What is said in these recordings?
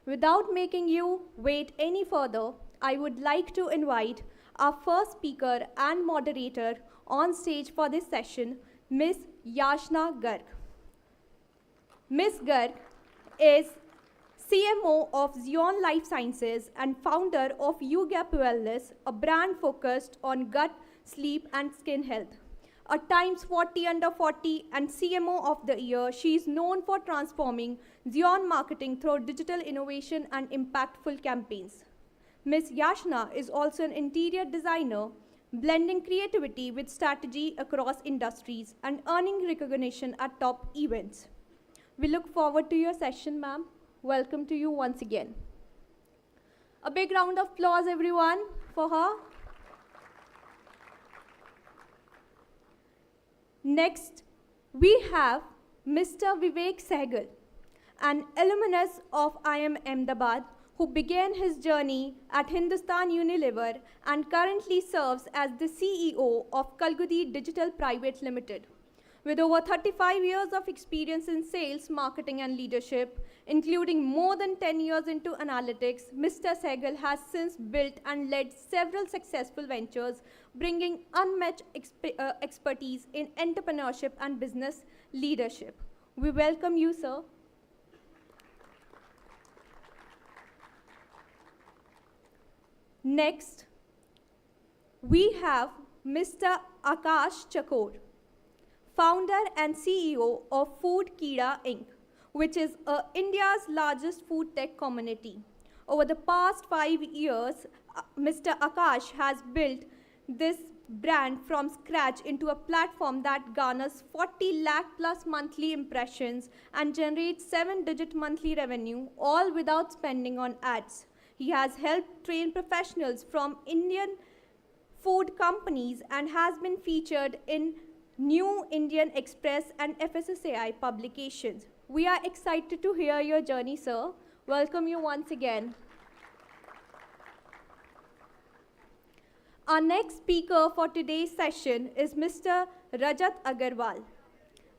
Without making you wait any further, I would like to invite our first speaker and moderator on stage for this session, Ms. Yashna Garg. Ms. Garg is CMO of Zeon Lifesciences and founder of Yugap Wellness, a brand focused on gut, sleep, and skin health. A Times 40 Under 40 and CMO of the Year, she is known for transforming Zeon marketing through digital innovation and impactful campaigns. Ms. Yashna is also an interior designer, blending creativity with strategy across industries and earning recognition at top events. We look forward to your session, ma'am. Welcome to you once again. A big round of applause, everyone, for her. Next, we have Mr. Vivek Sehgal, an alumnus of IIM Ahmedabad, who began his journey at Hindustan Unilever and currently serves as the CEO of Kalgudi Digital Private Limited. With over 35 years of experience in sales, marketing, and leadership, including more than 10 years into analytics, Mr. Sehgal has since built and led several successful ventures, bringing unmatched expertise in entrepreneurship and business leadership. We welcome you, sir. Next, we have Mr. Akash Chakor, founder and CEO of Food Kida Inc., which is India's largest food tech community. Over the past 5 years, Mr. Akash has built this brand from scratch into a platform that garners 40 lakh plus monthly impressions and generates 7-digit monthly revenue, all without spending on ads. He has helped train professionals from Indian food companies and has been featured in New Indian Express and FSSAI publications. We are excited to hear your journey, sir. Welcome you once again. Our next speaker for today's session is Mr. Rajat Agarwal,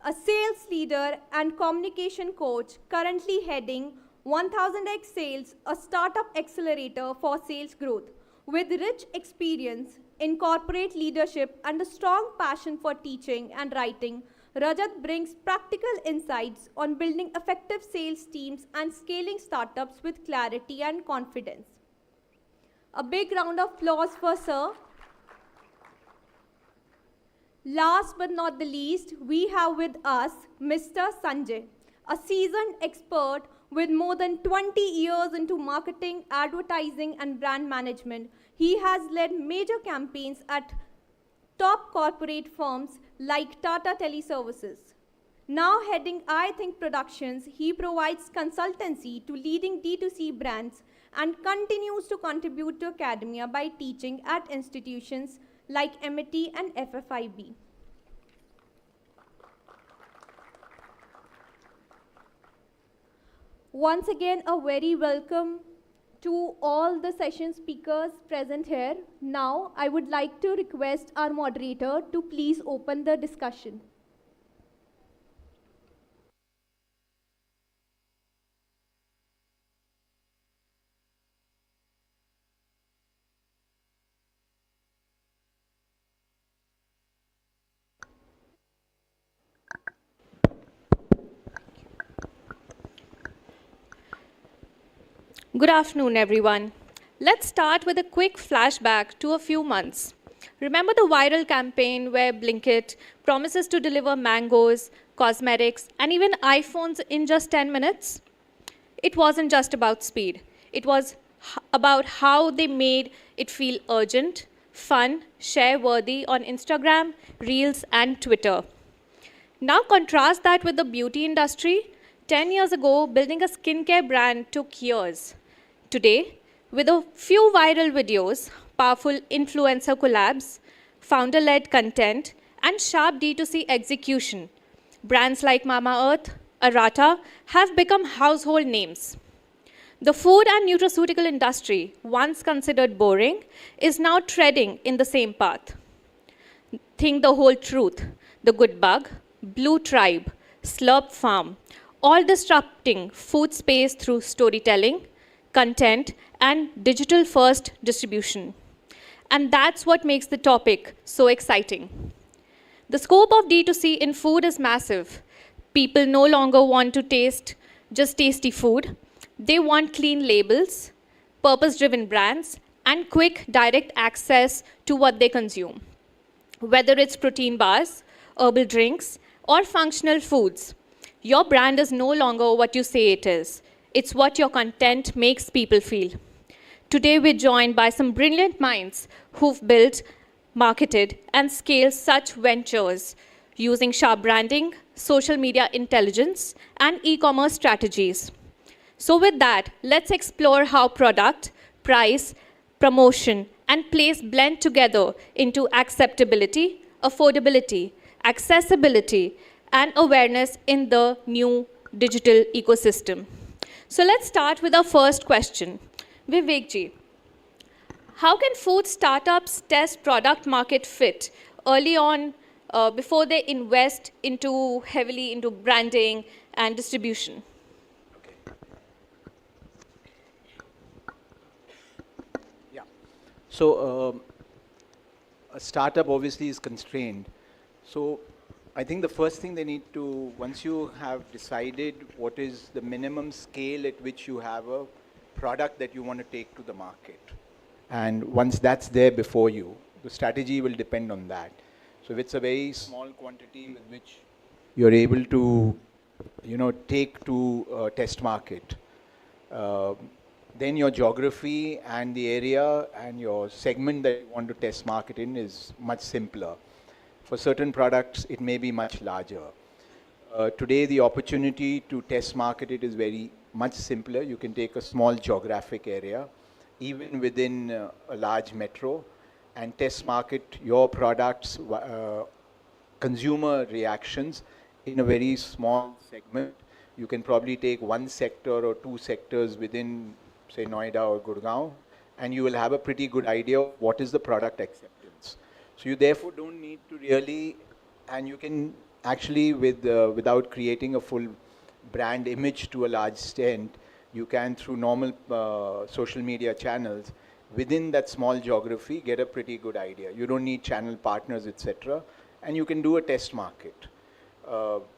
a sales leader and communication coach currently heading 1000x Sales, a startup accelerator for sales growth. With rich experience in corporate leadership and a strong passion for teaching and writing, Rajat brings practical insights on building effective sales teams and scaling startups with clarity and confidence. A big round of applause for sir. Last but not the least, we have with us Mr. Sanjay, a seasoned expert with more than 20 years into marketing, advertising, and brand management. He has led major campaigns at top corporate firms like Tata Teleservices. Now heading I Think Productions, he provides consultancy to leading D2C brands and continues to contribute to academia by teaching at institutions like MIT and FFIB. Once again, a very welcome to all the session speakers present here. Now, I would like to request our moderator to please open the discussion. Good afternoon, everyone. Let's start with a quick flashback to a few months. Remember the viral campaign where Blinkit promises to deliver mangoes, cosmetics, and even iPhones in just 10 minutes? It wasn't just about speed. It was about how they made it feel urgent, fun, share-worthy on Instagram, Reels, and Twitter. Now contrast that with the beauty industry. 10 years ago, building a skincare brand took years. Today, with a few viral videos, powerful influencer collabs, founder-led content, and sharp D2C execution, brands like Mamaearth, Arata have become household names. The food and nutraceutical industry, once considered boring, is now treading in the same path. Think the whole truth, The Good Bug, Blue Tribe, Slurp Farm, all disrupting food space through storytelling, content, and digital-first distribution. And that's what makes the topic so exciting. The scope of D2C in food is massive. People no longer want to taste just tasty food. They want clean labels, purpose-driven brands, and quick, direct access to what they consume. Whether it's protein bars, herbal drinks, or functional foods, your brand is no longer what you say it is. It's what your content makes people feel. Today, we're joined by some brilliant minds who've built, marketed, and scaled such ventures using sharp branding, social media intelligence, and e-commerce strategies. So with that, let's explore how product, price, promotion, and place blend together into acceptability, affordability, accessibility, and awareness in the new digital ecosystem. So let's start with our first question. Vivek ji, how can food startups test product market fit early on before they invest heavily into branding and distribution? So a startup obviously is constrained. So I think the first thing they need to, once you have decided what is the minimum scale at which you have a product that you want to take to the market, and once that's there before you, the strategy will depend on that. So if it's a very small quantity with which you're able to, take to a test market, then your geography and the area and your segment that you want to test market in is much simpler. For certain products, it may be much larger. Today, the opportunity to test market it is very much simpler. You can take a small geographic area, even within a large metro, and test market your products, consumer reactions in a very small segment. You can probably take one sector or two sectors within, say, Noida or Gurgaon, and you will have a pretty good idea of what is the product acceptance. So you therefore don't need to really, and you can actually, without creating a full brand image to a large extent, you can, through normal social media channels, within that small geography, get a pretty good idea. You don't need channel partners, etc. And you can do a test market.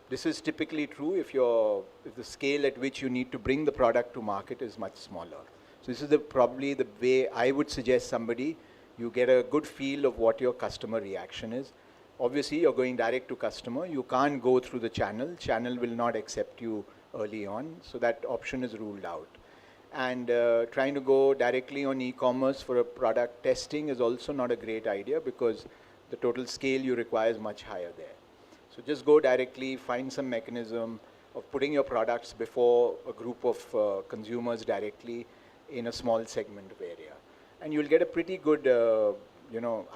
This is typically true if the scale at which you need to bring the product to market is much smaller. So this is probably the way I would suggest somebody, you get a good feel of what your customer reaction is. Obviously, you're going direct to customer. You can't go through the channel. Channel will not accept you early on. So that option is ruled out. And trying to go directly on e-commerce for a product testing is also not a great idea because the total scale you require is much higher there. So just go directly, find some mechanism of putting your products before a group of consumers directly in a small segment of area. And you'll get a pretty good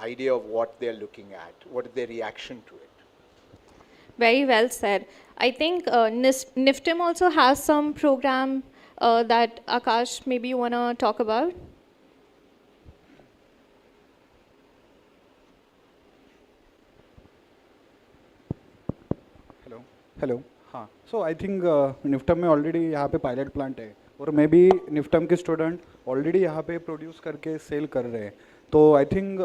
idea of what they're looking at, what is their reaction to it. Very well said. I think NIFTEM also has some program that Akash, maybe you want to talk about? Hello हाँ सो I think NIFTEM में already यहाँ पे pilot plant है और may be NIFTEM के student already यहाँ पे produce करके सेल कर रहे हैं तो आई थिंक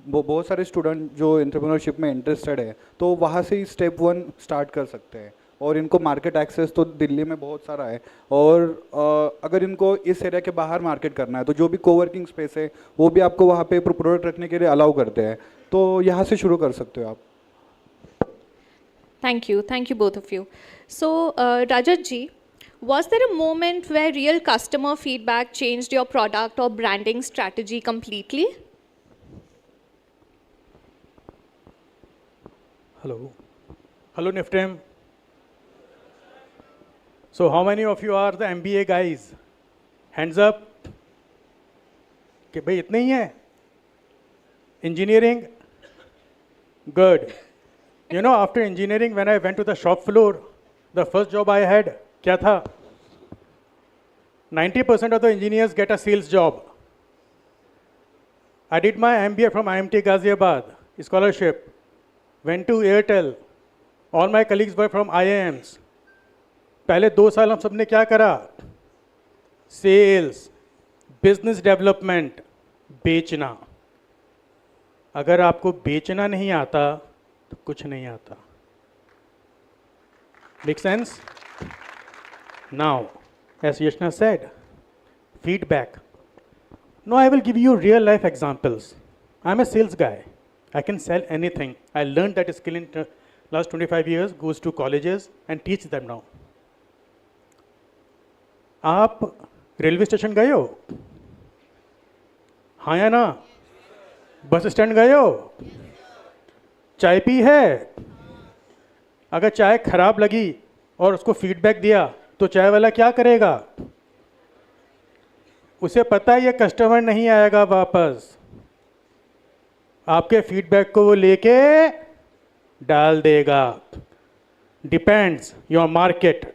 बहुत सारे स्टूडेंट जो एंटरप्रेन्योरशिप में इंटरेस्टेड है तो वहाँ से ही स्टेप 1 स्टार्ट कर सकते हैं और इनको मार्केट एक्सेस तो दिल्ली में बहुत सारा है और अगर इनको इस एरिया के बाहर मार्केट करना है तो जो भी कोवर्किंग स्पेस है वो भी आपको वहाँ पे प्रोडक्ट रखने के लिए अलाउ करते हैं तो यहाँ से शुरू कर सकते हो आप. Thank you both of you. So, Rajat ji, was there a moment where real customer feedback changed your product or branding strategy completely? Hello NIFTEM. So how many of you are the MBA guys? Hands up. कि भाई इतने ही हैं? Engineering? Good. You know, after engineering, when I went to the shop floor, the first job I had, क्या था? 90% of the engineers get a sales job. I did my MBA from IMT Ghaziabad, scholarship. Went to Airtel. All my colleagues were from IIMs. पहले 2 साल हम सबने क्या करा? Sales, business development, बेचना। अगर आपको बेचना नहीं आता तो कुछ नहीं आता। Make sense? Now, as Yashna said, feedback. Now I will give you real life examples. I'm a sales guy. I can sell anything. I learned that skill in last 25 years, goes to colleges and teach them now. आप railway station गए हो? हाँ या ना? Bus stand गए हो? चाय P है? अगर चाय खराब लगी और उसको फीडबैक दिया तो चाय वाला क्या करेगा? उसे पता है ये कस्टमर नहीं आएगा वापस, आपके फीडबैक को वो लेके डाल देगा। Depends your market.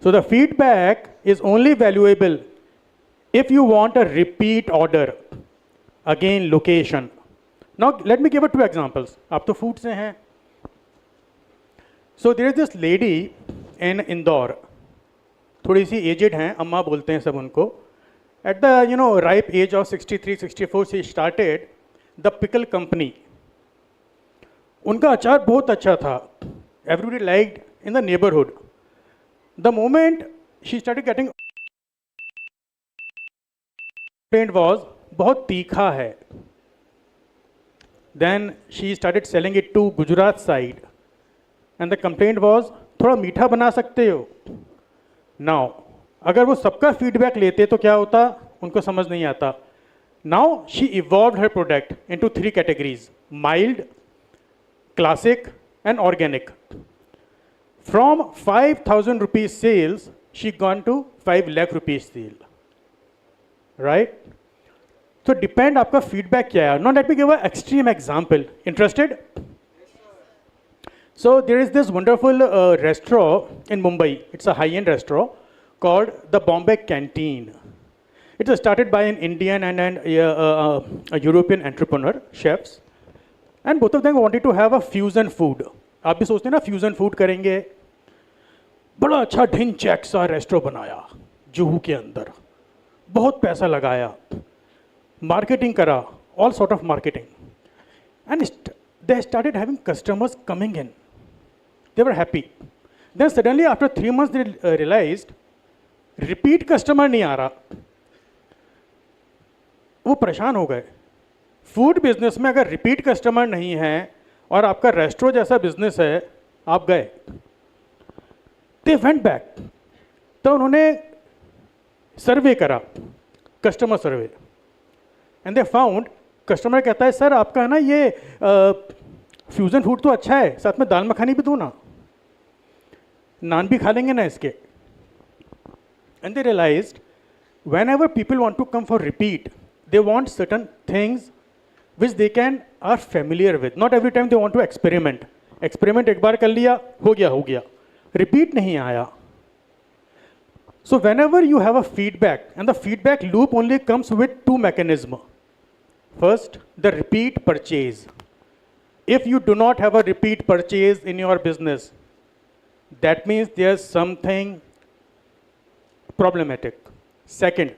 So the feedback is only valuable if you want a repeat order. Again, location. Now let me give you two examples. आप तो food से हैं. So there is this lady in Indore. थोड़ी सी aged हैं, अम्मा बोलते हैं सब उनको. At the ripe age of 63, 64, she started the pickle company. उनका अचार बहुत अच्छा था. Everybody liked in the neighborhood. The moment she started getting complaint was बहुत तीखा है. Then she started selling it to Gujarat side, and the complaint was थोड़ा मीठा बना सकते हो. Now अगर वो सबका फीडबैक लेते तो क्या होता, उनको समझ नहीं आता. Now she evolved her product into 3 categories: mild, classic, and organic. From 5,000 rupees sales, she gone to 5 lakh rupees sale, right? So depend आपका feedback क्या है. Now let me give an extreme example. Interested? So there is this wonderful restaurant in Mumbai. It's a high-end restaurant called the Bombay Canteen. It was started by an Indian and a European entrepreneur, chefs, and both of them wanted to have a fusion food. आप भी सोचते हैं ना fusion food करेंगे. बड़ा अच्छा ढिन cheque सा restaurant बनाया जुहू के अंदर, बहुत पैसा लगाया, मार्केटिंग करा, all sort of marketing, and they started having customers coming in. They were happy. Then suddenly after 3 months they realized repeat customer नहीं आ रहा. वो परेशान हो गए. फूड बिजनेस में अगर रिपीट कस्टमर नहीं है और आपका रेस्टोरेंट जैसा बिजनेस है, आप गए. They went back. तो उन्होंने सर्वे करा, customer survey, and they found, customer कहता है सर आपका है ना ये फ्यूजन फूड तो अच्छा है, साथ में दाल मखानी भी दो ना, नान भी खा लेंगे ना इसके. And they realized whenever people want to come for repeat, they want certain things which they are familiar with. Not every time they want to experiment. Experiment एक बार कर लिया, हो गया. Repeat नहीं आया. So whenever you have a feedback, and the feedback loop only comes with 2 mechanisms. First, the repeat purchase. If you do not have a repeat purchase in your business, that means there's something problematic. Second,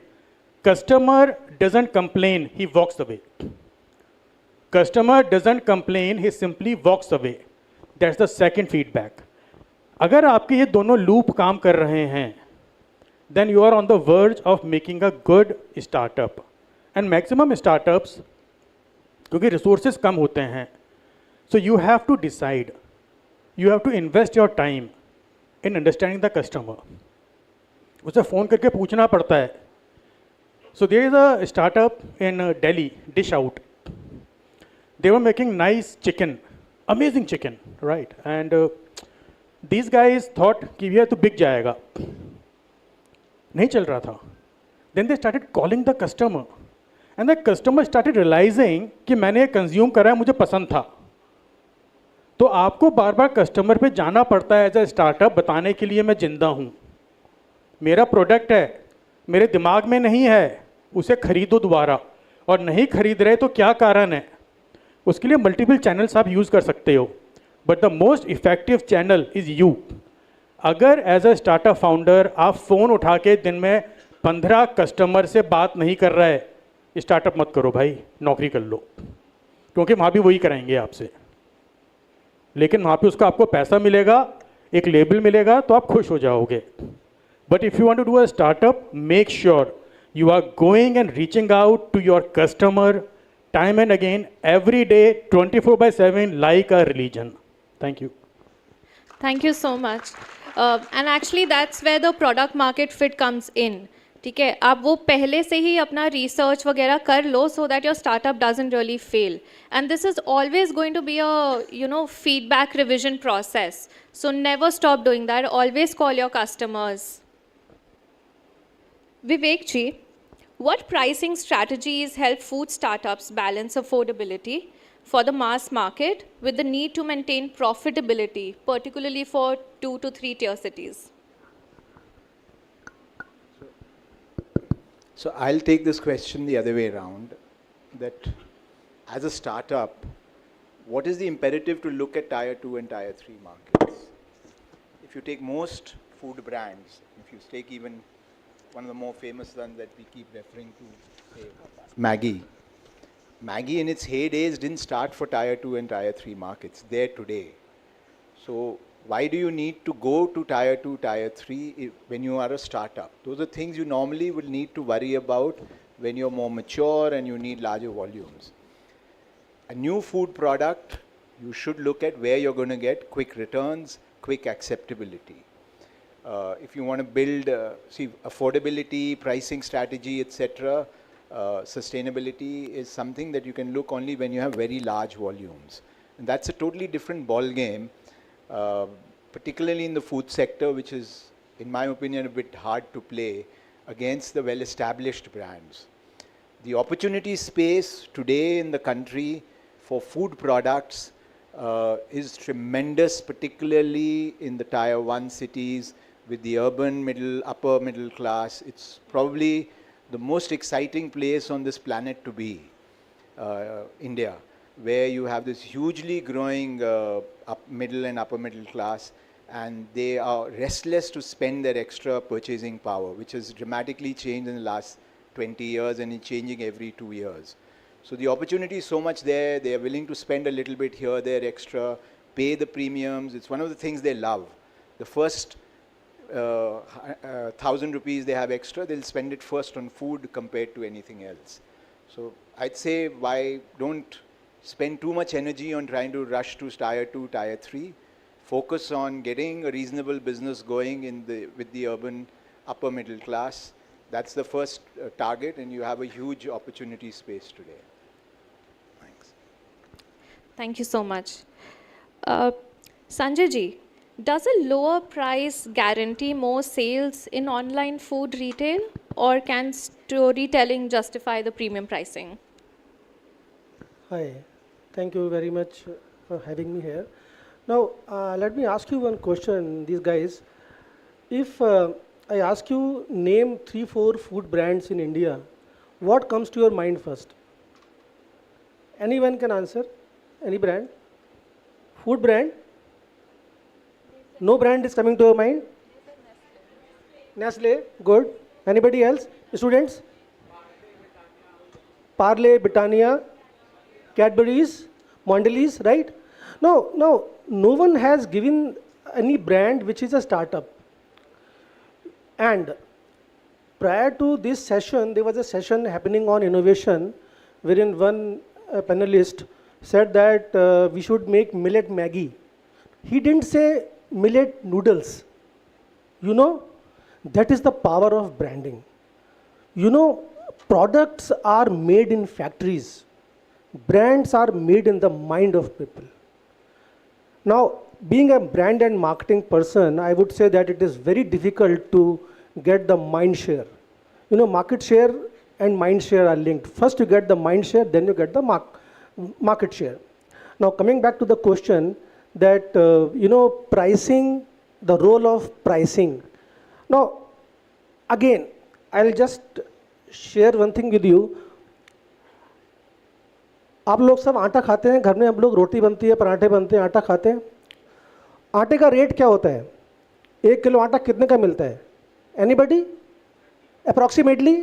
customer doesn't complain, he walks away. Customer doesn't complain, he simply walks away. That's the second feedback. अगर आपके ये दोनों loop काम कर रहे हैं, then you are on the verge of making a good startup. And maximum startups, क्योंकि resources कम होते हैं, so you have to decide, you have to invest your time in understanding the customer. उसे phone करके पूछना पड़ता है. So there is a startup in Delhi, Dish Out. They were making nice chicken, amazing chicken, right? And these guys thought कि ये तो बिक जाएगा. नहीं चल रहा था. Then they started calling the customer, and the customer started realizing कि मैंने ये consume करा है, मुझे पसंद था. तो आपको बार बार कस्टमर पे जाना पड़ता है एज ए स्टार्टअप बताने के लिए मैं जिंदा हूँ, मेरा प्रोडक्ट है, मेरे दिमाग में नहीं है, उसे खरीदो दोबारा. और नहीं खरीद रहे तो क्या कारण है, उसके लिए मल्टीपल चैनल्स आप यूज़ कर सकते हो, but the most effective channel is you. अगर एज अ स्टार्टअप फाउंडर आप फ़ोन उठा के दिन में 15 कस्टमर से बात नहीं कर रहा है, स्टार्टअप मत करो भाई, नौकरी कर लो, क्योंकि वहाँ भी वही कराएंगे आपसे, लेकिन वहाँ पे उसका आपको पैसा मिलेगा, एक लेबल मिलेगा, तो आप खुश हो जाओगे. But if you want to do a startup, make sure you are going and reaching out to your customer time and again, every day, 24/7, like a religion. Thank you. Thank you so much. And actually that's where the product market fit comes in. ठीक है, आप वो पहले से ही अपना research वगैरह कर लो so that your startup doesn't really fail. And this is always going to be a feedback revision process. So never stop doing that. Always call your customers. Vivek ji, what pricing strategies help food startups balance affordability for the mass market with the need to maintain profitability, particularly for 2 to 3 tier cities? So I'll take this question the other way around, that as a startup, what is the imperative to look at tier 2 and tier 3 markets? If you take most food brands, if you take even one of the more famous ones that we keep referring to, say, Maggie. Maggie in its heydays didn't start for tier 2 and tier 3 markets. They're today. So why do you need to go to tier 2, tier 3 when you are a startup? Those are things you normally will need to worry about when you're more mature and you need larger volumes. A new food product, you should look at where you're going to get quick returns, quick acceptability. If you want to build, affordability, pricing strategy, etc., sustainability is something that you can look only when you have very large volumes. And that's a totally different ball game, particularly in the food sector, which is, in my opinion, a bit hard to play against the well-established brands. The opportunity space today in the country for food products is tremendous, particularly in the tier 1 cities, with the urban upper middle class. It's probably the most exciting place on this planet to be, India, where you have this hugely growing middle and upper middle class, and they are restless to spend their extra purchasing power, which has dramatically changed in the last 20 years and is changing every 2 years. So the opportunity is so much there. They are willing to spend a little bit here, there extra, pay the premiums. It's one of the things they love. The first 1,000 rupees they have extra, they'll spend it first on food compared to anything else. So I'd say, why don't spend too much energy on trying to rush to tier 2, tier 3. Focus on getting a reasonable business going with the urban upper middle class. That's the first target, and you have a huge opportunity space today. Thanks. Thank you so much. Sanjay ji, does a lower price guarantee more sales in online food retail, or can storytelling justify the premium pricing? Hi, thank you very much for having me here. Now, let me ask you one question, these guys. If I ask you name 3-4 food brands in India, what comes to your mind first? Anyone can answer? Any brand? Food brand? No brand is coming to your mind? Nestle, good. Anybody else? Students? Parle, Britannia, Cadbury's, Mondelez, right? No one has given any brand which is a startup. And prior to this session, there was a session happening on innovation, wherein one panelist said that we should make millet Maggie. He didn't say millet noodles. You know, that is the power of branding. You know, products are made in factories. Brands are made in the mind of people. Now, being a brand and marketing person, I would say that it is very difficult to get the mind share. You know, market share and mind share are linked. First you get the mind share, then you get the market share. Now, coming back to the question that, pricing, the role of pricing. Now, again, I'll just share one thing with you. आप लोग सब आटा खाते हैं, घर में हम लोग रोटी बनती है, पराठे बनते हैं, आटा खाते हैं. आटे का रेट क्या होता है? 1 किलो आटा कितने का मिलता है? Anybody? approximately,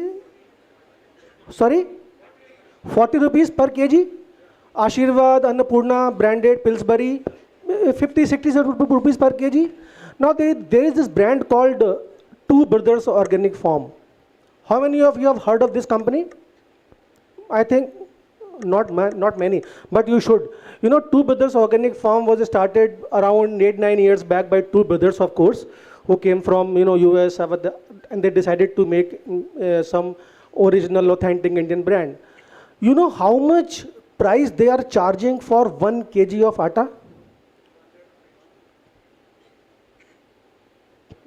sorry, 40 rupees per kg. Ashirvad, Annapurna, branded, Pillsbury, 50, 60 rupees per kg. Now there is this brand called Two Brothers Organic Farm. How many of you have heard of this company? I think not many, but you should. You know, Two Brothers Organic Farm was started around 8-9 years back by two brothers, of course, who came from US, and they decided to make some original, authentic Indian brand. You know how much price they are charging for 1 kg of atta?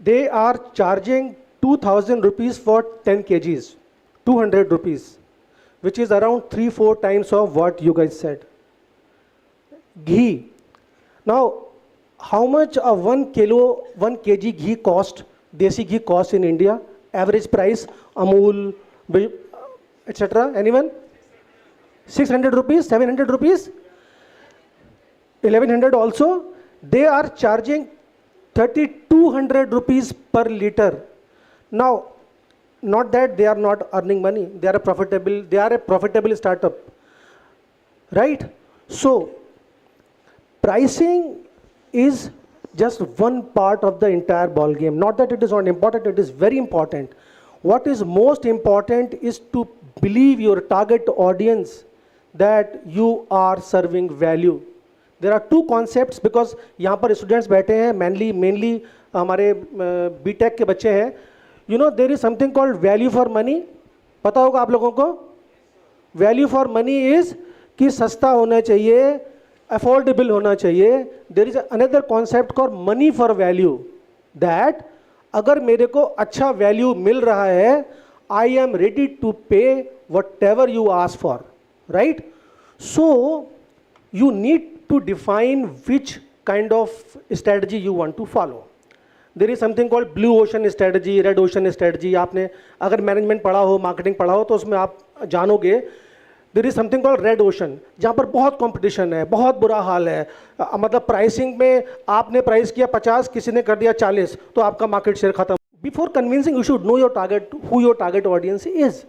They are charging 2,000 rupees for 10 kgs, 200 rupees, which is around 3-4 times of what you guys said. Ghee. Now, how much a 1 kg ghee cost, desi ghee cost in India? Average price, Amul, etc. Anyone? 600 rupees, 700 rupees, 1100 also. They are charging 3,200 rupees per liter. Now, not that they are not earning money, they are a profitable startup, right? So, pricing is just one part of the entire ball game. Not that it is not important, it is very important. What is most important is to believe your target audience that you are serving value. There are two concepts, because यहाँ पर students बैठे हैं, mainly हमारे B.Tech के बच्चे हैं. You know, there is something called value for money. पता होगा आप लोगों को? Value for money is कि सस्ता होना चाहिए, affordable होना चाहिए. There is another concept called money for value. That अगर मेरे को अच्छा value मिल रहा है, I am ready to pay whatever you ask for. Right? So, you need to define which kind of strategy you want to follow. There is something called blue ocean strategy, red ocean strategy. आपने अगर management पढ़ा हो, marketing पढ़ा हो, तो उसमें आप जानोगे. There is something called red ocean, जहाँ पर बहुत competition है, बहुत बुरा हाल है. मतलब pricing में आपने price किया 50, किसी ने कर दिया 40, तो आपका market share खत्म. Before convincing, you should know your target, who your target audience is,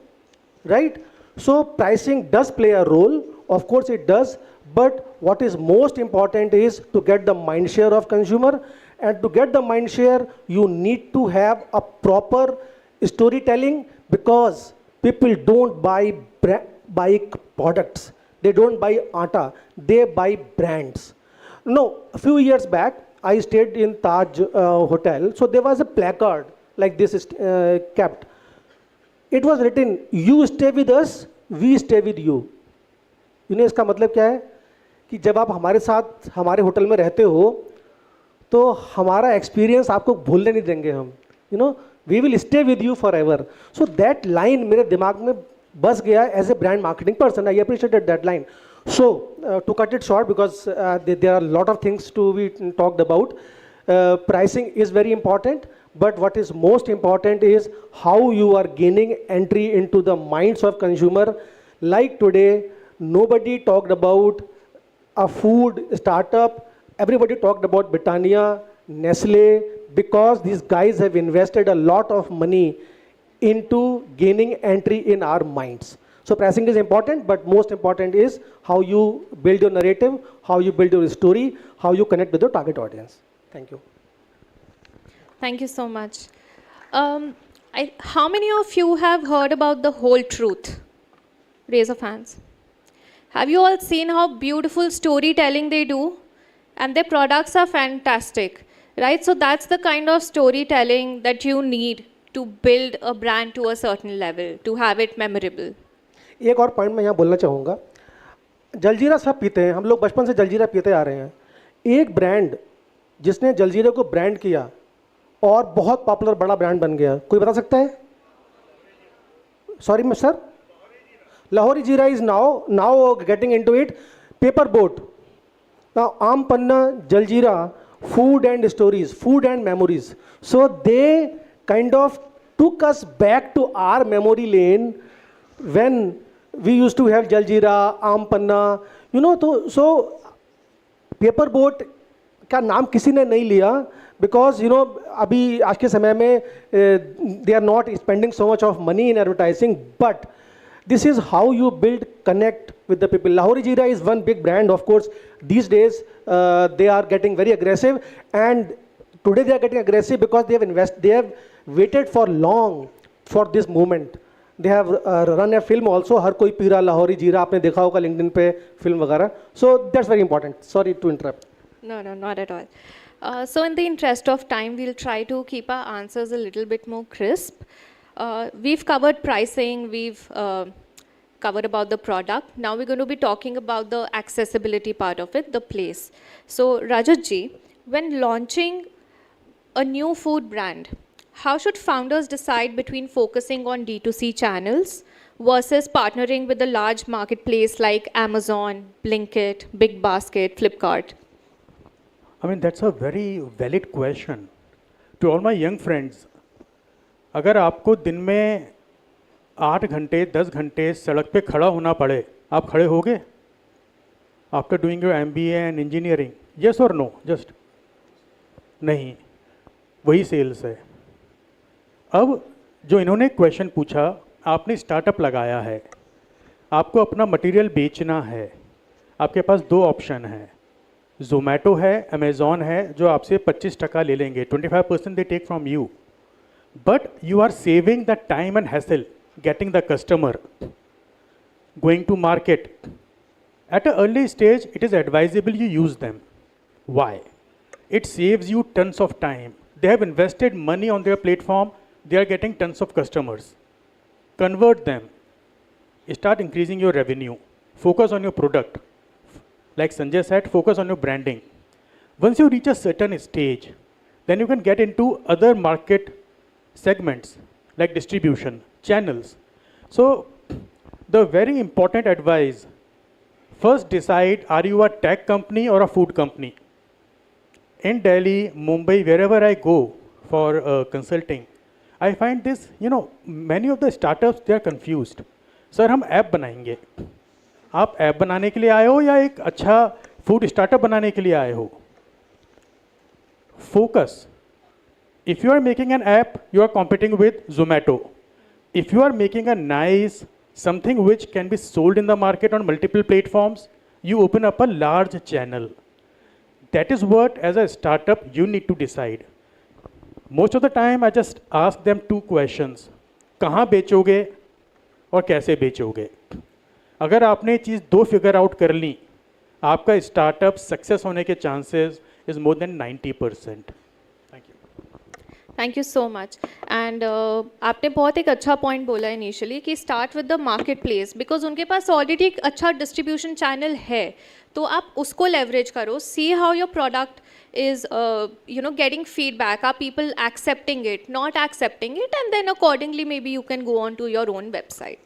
right? So pricing does play a role, of course it does, but what is most important is to get the mind share of consumer, and to get the mind share, you need to have a proper storytelling, because people don't buy products, they don't buy atta, they buy brands. No, a few years back, I stayed in Taj Hotel, so there was a placard like this kept. It was written, you stay with us, we stay with you. You know इसका मतलब क्या है? कि जब आप हमारे साथ हमारे होटल में रहते हो, तो हमारा एक्सपीरियंस आपको भूलने नहीं देंगे हम. You know, we will stay with you forever. So that line मेरे दिमाग में बस गया as a brand marketing person. I appreciated that line. So to cut it short, because there are a lot of things to be talked about. Pricing is very important. But what is most important is how you are gaining entry into the minds of consumer. Like today, nobody talked about a food startup. Everybody talked about Britannia, Nestle, because these guys have invested a lot of money into gaining entry in our minds. So pricing is important, but most important is how you build your narrative, how you build your story, how you connect with your target audience. Thank you. Thank you so much. How many of you have heard about the whole truth? Raise of hands. Have you all seen how beautiful storytelling they do? And their products are fantastic, right? So that's the kind of storytelling that you need to build a brand to a certain level, to have it memorable. एक और point मैं यहाँ बोलना चाहूँगा. जलजीरा सब पीते हैं, हम लोग बचपन से जलजीरा पीते आ रहे हैं. एक ब्रांड जिसने जलजीरे को ब्रांड किया और बहुत पॉपुलर बड़ा ब्रांड बन गया, कोई बता सकता है? सॉरी सर, लाहौरी जीरा is now getting into it. Paper boat, now आम पन्ना, jaljeera, food and stories, food and memories. So they kind of took us back to our memory lane when we used to have jaljeera, aam panna, you know. So paper boat का नाम किसी ने नहीं लिया, because अभी आज के समय में they are not spending so much of money in advertising, but this is how you build connect with the people. Lahori Jeera is one big brand, of course. These days they are getting very aggressive, and today they are getting aggressive because they have waited for long for this moment. They have run a film also, Har Koi Pira Lahori Jeera, आपने देखा होगा LinkedIn पे film वगैरह. So that's very important. Sorry to interrupt. No, not at all. So in the interest of time, we'll try to keep our answers a little bit more crisp. We've covered pricing, we've covered about the product. Now we're going to be talking about the accessibility part of it, the place. So Rajat ji, when launching a new food brand, how should founders decide between focusing on D2C channels versus partnering with a large marketplace like Amazon, Blinkit, Big Basket, Flipkart? I mean, that's a very valid question. To all my young friends, अगर आपको दिन में 8 घंटे 10 घंटे सड़क पे खड़ा होना पड़े, आप खड़े होगे? After doing your MBA and engineering, yes और नो? जस्ट नहीं. वही सेल्स है. अब जो इन्होंने क्वेश्चन पूछा, आपने स्टार्टअप लगाया है, आपको अपना मटेरियल बेचना है, आपके पास 2 ऑप्शन हैं. ज़ोमैटो है, अमेज़ॉन है, जो आपसे 25% ले लेंगे, 25% they take from you. But you are saving the time and hassle getting the customer, going to market. At an early stage, it is advisable you use them. Why? It saves you tons of time. They have invested money on their platform. They are getting tons of customers. Convert them. Start increasing your revenue. Focus on your product. Like Sanjay said, focus on your branding. Once you reach a certain stage, then you can get into other market segments like distribution, channels. So the very important advice, first decide, are you a tech company or a food company? In Delhi, Mumbai, wherever I go for consulting, I find this, many of the startups, they are confused. Sir, हम app बनाएंगे. आप app बनाने के लिए आए हो या एक अच्छा फूड स्टार्टअप बनाने के लिए आए हो? Focus. If you are making an app, you are competing with Zomato. If you are making a nice something which can be sold in the market on multiple platforms, you open up a large channel. That is what, as a startup, you need to decide. Most of the time, I just ask them 2 questions. कहाँ बेचोगे और कैसे बेचोगे? अगर आपने चीज़ 2 figure out कर ली, आपका startup success होने के chances is more than 90%. Thank you so much. And आपने बहुत एक अच्छा पॉइंट बोला इनिशियली कि start with the market place, because उनके पास ऑलरेडी एक अच्छा डिस्ट्रीब्यूशन चैनल है, तो आप उसको लेवरेज करो. See how your product is getting feedback, are people accepting it, not accepting it, and then accordingly maybe you can go on to your own website,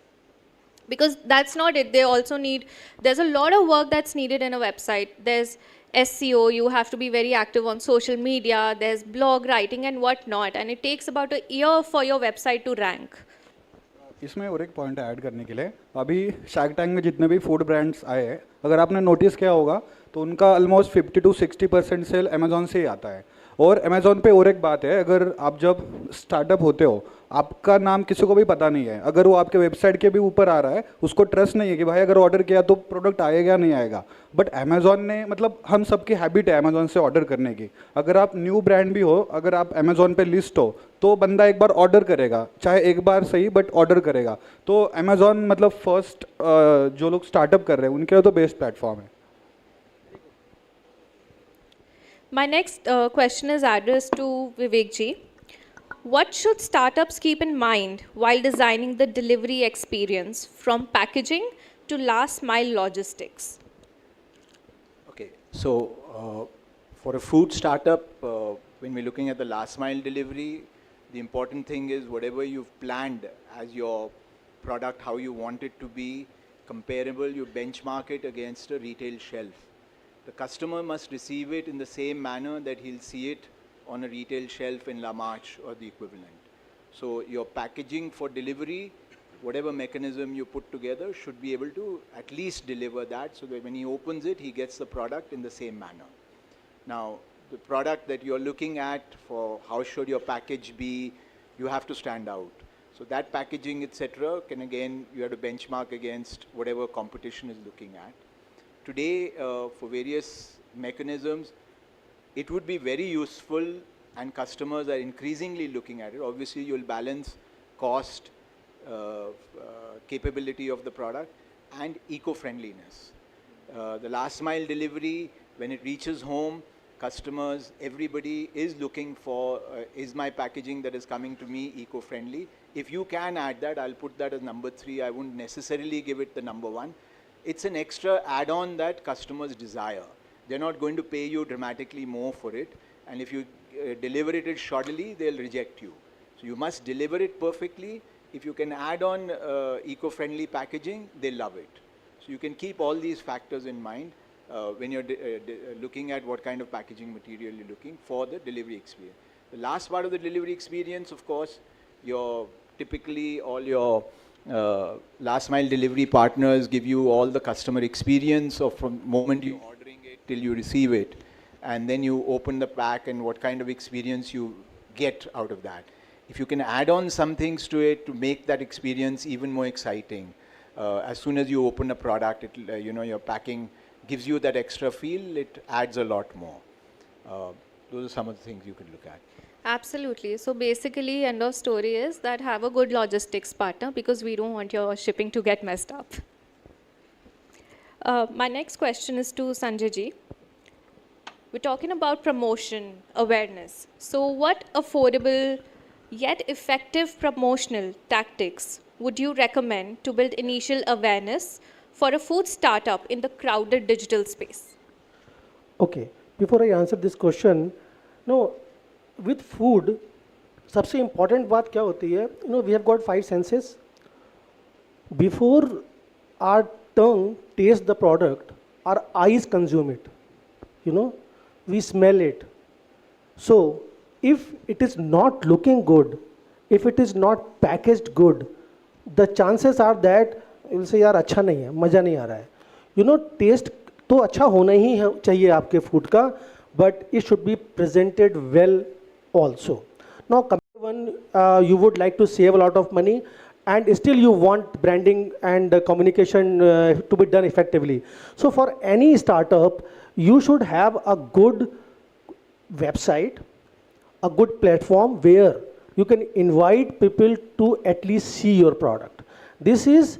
because that's not it. They also need, there's a lot of work that's needed in a website. There's SEO, you have to be very active on social media, there's blog writing and whatnot, and it takes about a year for your website to rank. इसमें और एक point add करने के लिए, अभी shark tank में जितने भी फूड ब्रांड्स आए हैं, अगर आपने नोटिस किया होगा तो उनका ऑलमोस्ट 50 to 60% सेल अमेज़ॉन से ही आता है. और अमेज़ॉन पे और एक बात है, अगर आप जब स्टार्टअप होते हो, आपका नाम किसी को भी पता नहीं है, अगर वो आपके वेबसाइट के भी ऊपर आ रहा है, उसको ट्रस्ट नहीं है कि भाई अगर ऑर्डर किया तो प्रोडक्ट आएगा या नहीं आएगा. बट अमेज़ॉन ने, मतलब हम सबकी हैबिट है अमेज़ॉन से ऑर्डर करने की. अगर आप न्यू ब्रांड भी हो, अगर आप अमेज़ॉन पे लिस्ट हो, तो बंदा एक बार ऑर्डर करेगा, चाहे एक बार सही बट ऑर्डर करेगा. तो अमेज़ॉन मतलब फर्स्ट जो लोग स्टार्टअप कर रहे हैं उनके लिए तो बेस्ट प्लेटफॉर्म है. My next question is addressed to Vivek ji. What should startups keep in mind while designing the delivery experience, from packaging to last mile logistics? Okay, so for a food startup, when we're looking at the last mile delivery, the important thing is whatever you've planned as your product, how you want it to be comparable, you benchmark it against a retail shelf. The customer must receive it in the same manner that he'll see it on a retail shelf in La Marche or the equivalent. So your packaging for delivery, whatever mechanism you put together, should be able to at least deliver that, so that when he opens it, he gets the product in the same manner. Now, the product that you're looking at for how should your package be, you have to stand out. So that packaging, etc., can again, you have to benchmark against whatever competition is looking at. Today, for various mechanisms, it would be very useful, and customers are increasingly looking at it. Obviously, you'll balance cost, capability of the product, and eco-friendliness. The last mile delivery, when it reaches home, customers, everybody is looking for, is my packaging that is coming to me eco-friendly? If you can add that, I'll put that as number 3. I wouldn't necessarily give it the number 1. It's an extra add-on that customers desire. They're not going to pay you dramatically more for it. And if you deliver it shoddily, they'll reject you. So you must deliver it perfectly. If you can add on eco-friendly packaging, they love it. So you can keep all these factors in mind when you're looking at what kind of packaging material you're looking for the delivery experience. The last part of the delivery experience, of course, typically all your last mile delivery partners give you all the customer experience of from the moment you're ordering it till you receive it. And then you open the pack and what kind of experience you get out of that. If you can add on some things to it to make that experience even more exciting, as soon as you open a product, your packing gives you that extra feel, it adds a lot more. Those are some of the things you could look at. Absolutely. So basically, end of story is that have a good logistics partner because we don't want your shipping to get messed up. My next question is to Sanjay ji. We're talking about promotion, awareness. So what affordable yet effective promotional tactics would you recommend to build initial awareness for a food startup in the crowded digital space? Okay, before I answer this question, no, with food, सबसे important बात क्या होती है? We have got 5 senses. Before our tongue tastes the product, our eyes consume it. We smell it. So, if it is not looking good, if it is not packaged good, the chances are that you will say, यार अच्छा नहीं है, मज़ा नहीं आ रहा है. Taste तो अच्छा होना ही चाहिए आपके food का, but it should be presented well also. Now, you would like to save a lot of money, and still you want branding and communication to be done effectively. So, for any startup, you should have a good website, a good platform where you can invite people to at least see your product. This is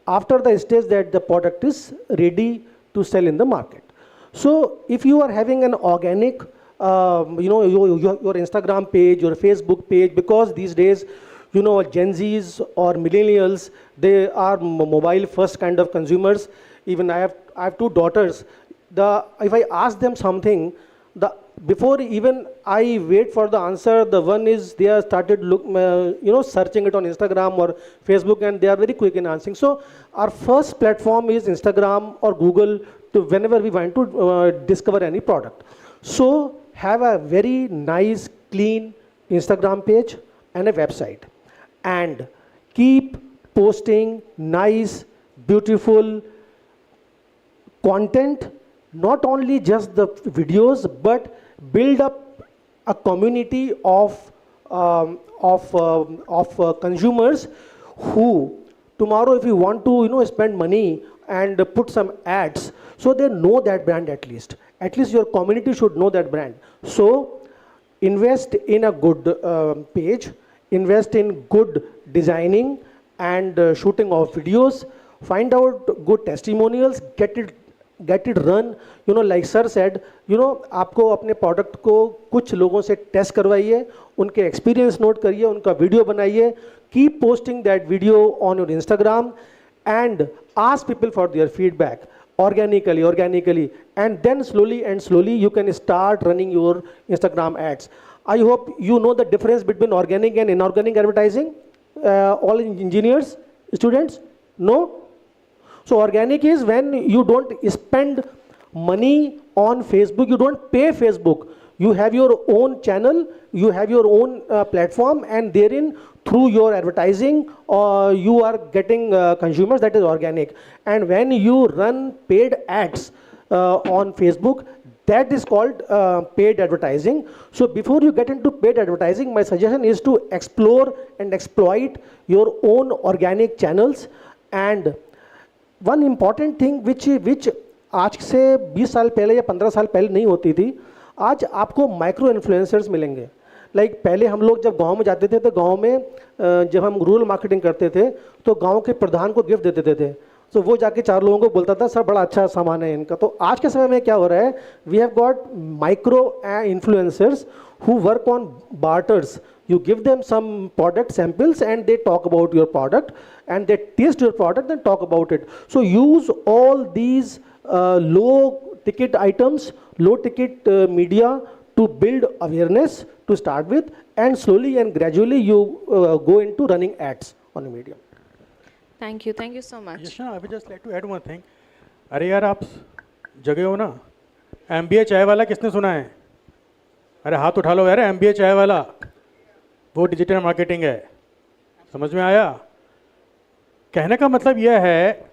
after the stage that the product is ready to sell in the market. So if you are having an organic, your Instagram page, your Facebook page, because these days, Gen Zs or millennials, they are mobile first kind of consumers. Even I have 2 daughters. If I ask them something, before even I wait for the answer, the one is they have started searching it on Instagram or Facebook, and they are very quick in answering. So our first platform is Instagram or Google whenever we want to discover any product. So have a very nice, clean Instagram page and a website, and keep posting nice, beautiful content. Not only just the videos, but build up a community of consumers who tomorrow, if you want to spend money and put some ads, so they know that brand at least. At least your community should know that brand. So invest in a good page, invest in good designing and shooting of videos. Find out good testimonials, get it run. Like sir said, आपको अपने product को कुछ लोगों से test करवाइए, उनके experience note करिए, उनका वीडियो बनाइए. Keep posting that video on your Instagram and ask people for their feedback organically, and then slowly you can start running your Instagram ads. I hope you know the difference between organic and inorganic advertising. All engineers, students, no? So organic is when you don't spend money on Facebook, you don't pay Facebook. You have your own channel, you have your own platform, and therein through your advertising you are getting consumers. That is organic. And when you run paid ads on Facebook, That is called paid advertising. So before you get into paid advertising, my suggestion is to explore and exploit your own organic channels. And one important thing which आज से 20 साल पहले या 15 साल पहले नहीं होती थी, आज आपको माइक्रो इन्फ्लुएंसर्स मिलेंगे. लाइक पहले हम लोग जब गांव में जाते थे तो गांव में जब हम रूरल मार्केटिंग करते थे तो गांव के प्रधान को गिफ्ट दे देते थे. तो वो जाके 4 लोगों को बोलता था सर बड़ा अच्छा सामान है इनका. तो आज के समय में क्या हो रहा है, we have got micro influencers who work on barters. You give them some product samples and they talk about your product and they taste your product and talk about it. So use all these low ticket items, low ticket media to build awareness to start with, and slowly and gradually you go into running ads on the media. Thank you so much. Yashna, I would just like to add one thing. अरे यार आप जगह हो ना, MBA चाय वाला किसने सुना है? अरे हाथ उठा लो यार, MBA चाय वाला, वो डिजिटल मार्केटिंग है. समझ में आया? कहने का मतलब यह है,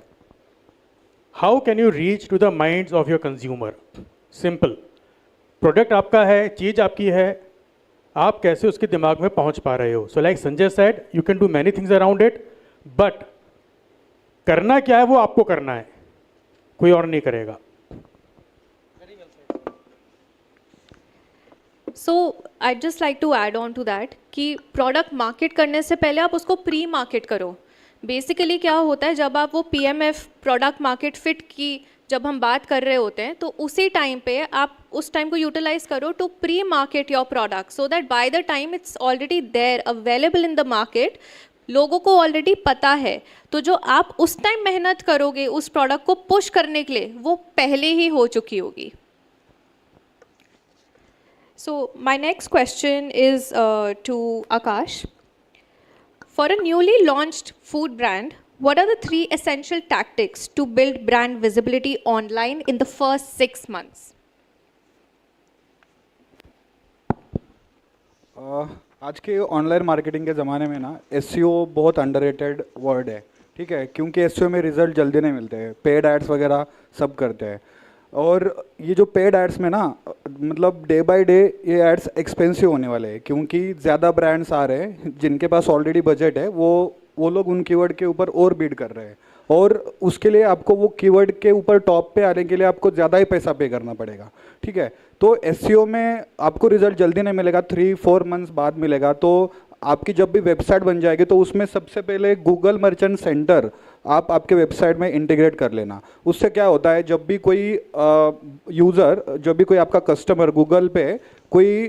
how can you reach to the minds of your consumer? Simple, product आपका है, चीज़ आपकी है, आप कैसे उसके दिमाग में पहुंच पा रहे हो. So like Sanjay said, you can do many things around it, but करना क्या है वो आपको करना है, कोई और नहीं करेगा. So I just like to add on to that कि प्रोडक्ट मार्केट करने से पहले आप उसको प्री मार्केट करो. बेसिकली क्या होता है, जब आप वो PMF प्रोडक्ट मार्केट फिट की जब हम बात कर रहे होते हैं, तो उसी टाइम पे आप उस टाइम को यूटिलाइज करो to pre market your product, so that by the time it's already there available in the market, लोगों को ऑलरेडी पता है. तो जो आप उस टाइम मेहनत करोगे उस प्रोडक्ट को पुश करने के लिए, वो पहले ही हो चुकी होगी. So my next question is to Akash. For a newly launched food brand, what are the 3 essential tactics to build brand visibility online in the first 6 months? आज के ऑनलाइन मार्केटिंग के ज़माने में ना SEO बहुत अंडररेटेड वर्ड है, ठीक है, क्योंकि SEO में रिजल्ट जल्दी नहीं मिलते हैं. पेड एड्स वगैरह सब करते हैं, और ये जो पेड एड्स में ना मतलब डे बाय डे ये एड्स एक्सपेंसिव होने वाले हैं, क्योंकि ज़्यादा ब्रांड्स आ रहे हैं जिनके पास ऑलरेडी बजट है, वो लोग उन कीवर्ड के ऊपर और बीड कर रहे हैं, और उसके लिए आपको वो कीवर्ड के ऊपर टॉप पे आने के लिए आपको ज़्यादा ही पैसा पे करना पड़ेगा. ठीक है, तो SEO में आपको रिजल्ट जल्दी नहीं मिलेगा, 3-4 मंथ्स बाद मिलेगा. तो आपकी जब भी वेबसाइट बन जाएगी तो उसमें सबसे पहले गूगल मर्चेंट सेंटर आप आपके वेबसाइट में इंटीग्रेट कर लेना. उससे क्या होता है, जब भी कोई यूज़र, जब भी कोई आपका कस्टमर गूगल पे कोई